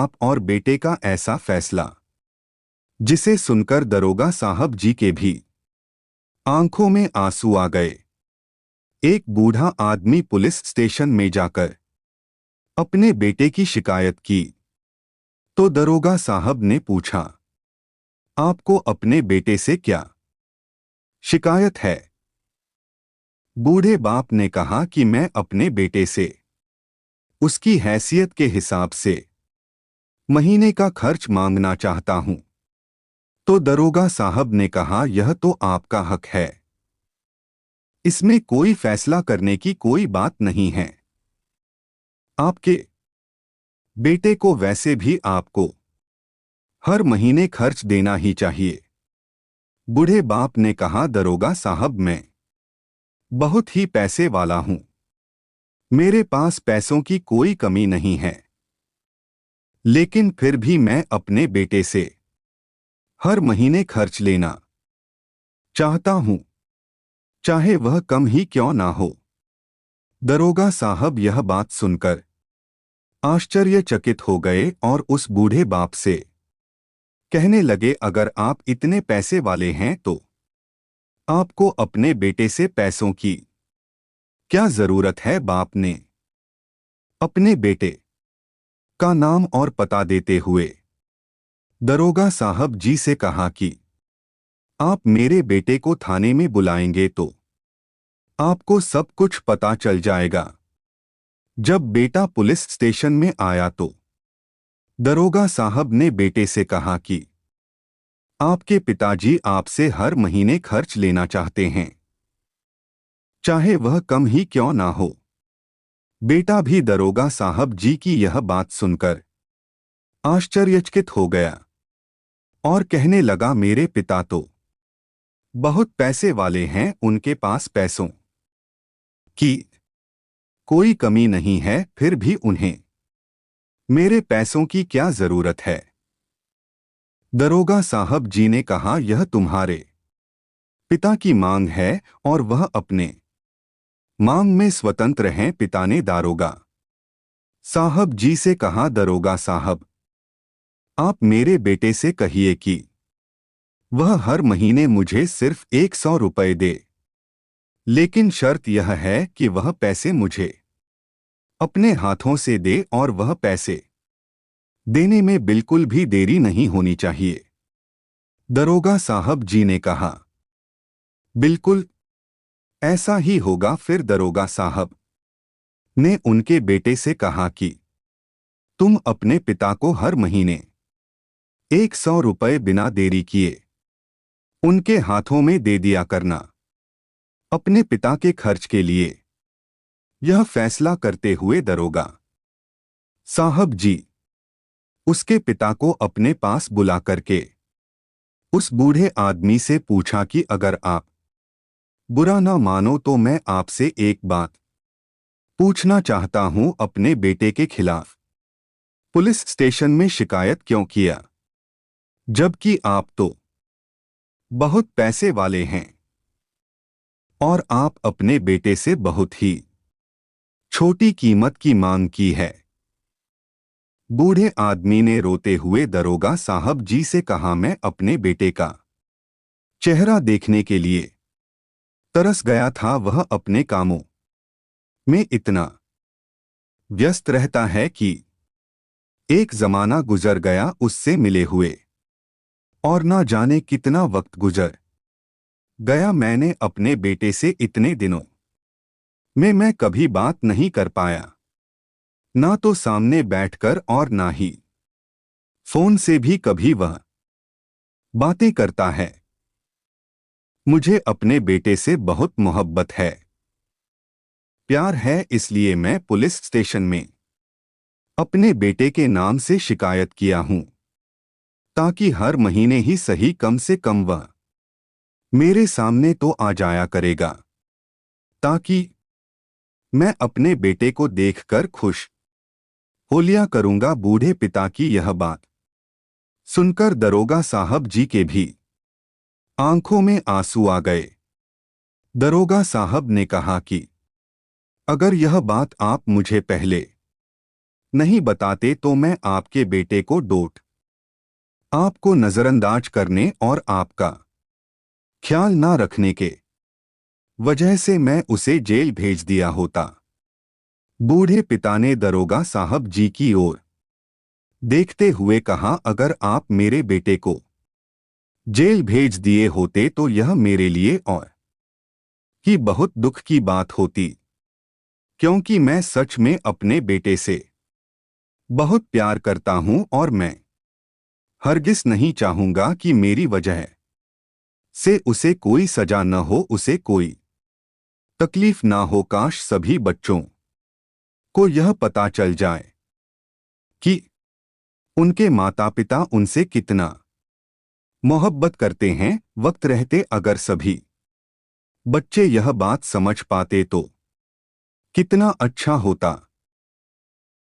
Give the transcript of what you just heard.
आप और बेटे का ऐसा फैसला, जिसे सुनकर दरोगा साहब जी के भी आंखों में आंसू आ गए। एक बूढ़ा आदमी पुलिस स्टेशन में जाकर अपने बेटे की शिकायत की तो दरोगा साहब ने पूछा, आपको अपने बेटे से क्या शिकायत है? बूढ़े बाप ने कहा कि मैं अपने बेटे से उसकी हैसियत के हिसाब से महीने का खर्च मांगना चाहता हूं। तो दरोगा साहब ने कहा, यह तो आपका हक है, इसमें कोई फैसला करने की कोई बात नहीं है। आपके बेटे को वैसे भी आपको हर महीने खर्च देना ही चाहिए। बूढ़े बाप ने कहा, दरोगा साहब मैं बहुत ही पैसे वाला हूं, मेरे पास पैसों की कोई कमी नहीं है, लेकिन फिर भी मैं अपने बेटे से हर महीने खर्च लेना चाहता हूं, चाहे वह कम ही क्यों ना हो। दरोगा साहब यह बात सुनकर आश्चर्यचकित हो गए और उस बूढ़े बाप से कहने लगे, अगर आप इतने पैसे वाले हैं तो आपको अपने बेटे से पैसों की क्या जरूरत है? बाप ने अपने बेटे का नाम और पता देते हुए दरोगा साहब जी से कहा कि आप मेरे बेटे को थाने में बुलाएंगे तो आपको सब कुछ पता चल जाएगा। जब बेटा पुलिस स्टेशन में आया तो दरोगा साहब ने बेटे से कहा कि आपके पिताजी आपसे हर महीने खर्च लेना चाहते हैं, चाहे वह कम ही क्यों ना हो। बेटा भी दरोगा साहब जी की यह बात सुनकर आश्चर्यचकित हो गया और कहने लगा, मेरे पिता तो बहुत पैसे वाले हैं, उनके पास पैसों की कोई कमी नहीं है, फिर भी उन्हें मेरे पैसों की क्या जरूरत है? दरोगा साहब जी ने कहा, यह तुम्हारे पिता की मांग है और वह अपने मांग में स्वतंत्र हैं। पिता ने दारोगा साहब जी से कहा, दरोगा साहब आप मेरे बेटे से कहिए कि वह हर महीने मुझे सिर्फ 100 रुपये दे, लेकिन शर्त यह है कि वह पैसे मुझे अपने हाथों से दे और वह पैसे देने में बिल्कुल भी देरी नहीं होनी चाहिए। दरोगा साहब जी ने कहा, बिल्कुल ऐसा ही होगा। फिर दरोगा साहब ने उनके बेटे से कहा कि तुम अपने पिता को हर महीने 100 रुपये बिना देरी किए उनके हाथों में दे दिया करना। अपने पिता के खर्च के लिए यह फैसला करते हुए दरोगा साहब जी उसके पिता को अपने पास बुला करके उस बूढ़े आदमी से पूछा कि अगर आप बुरा ना मानो तो मैं आपसे एक बात पूछना चाहता हूं, अपने बेटे के खिलाफ पुलिस स्टेशन में शिकायत क्यों किया, जबकि आप तो बहुत पैसे वाले हैं और आप अपने बेटे से बहुत ही छोटी कीमत की मांग की है? बूढ़े आदमी ने रोते हुए दरोगा साहब जी से कहा, मैं अपने बेटे का चेहरा देखने के लिए तरस गया था। वह अपने कामों में इतना व्यस्त रहता है कि एक जमाना गुजर गया उससे मिले हुए और ना जाने कितना वक्त गुजर गया। मैंने अपने बेटे से इतने दिनों में मैं कभी बात नहीं कर पाया, ना तो सामने बैठकर और ना ही फोन से भी कभी वह बातें करता है। मुझे अपने बेटे से बहुत मोहब्बत है, प्यार है, इसलिए मैं पुलिस स्टेशन में अपने बेटे के नाम से शिकायत किया हूं, ताकि हर महीने ही सही कम से कम वह मेरे सामने तो आ जाया करेगा, ताकि मैं अपने बेटे को देखकर खुश हो लिया करूंगा। बूढ़े पिता की यह बात सुनकर दरोगा साहब जी के भी आंखों में आंसू आ गए। दरोगा साहब ने कहा कि अगर यह बात आप मुझे पहले नहीं बताते तो मैं आपके बेटे को डोट आपको नजरअंदाज करने और आपका ख्याल ना रखने के वजह से मैं उसे जेल भेज दिया होता। बूढ़े पिता ने दरोगा साहब जी की ओर देखते हुए कहा, अगर आप मेरे बेटे को जेल भेज दिए होते तो यह मेरे लिए और की बहुत दुख की बात होती, क्योंकि मैं सच में अपने बेटे से बहुत प्यार करता हूं और मैं हरगिज नहीं चाहूंगा कि मेरी वजह से उसे कोई सजा न हो, उसे कोई तकलीफ ना हो। काश सभी बच्चों को यह पता चल जाए कि उनके माता पिता उनसे कितना मोहब्बत करते हैं। वक्त रहते अगर सभी बच्चे यह बात समझ पाते तो कितना अच्छा होता।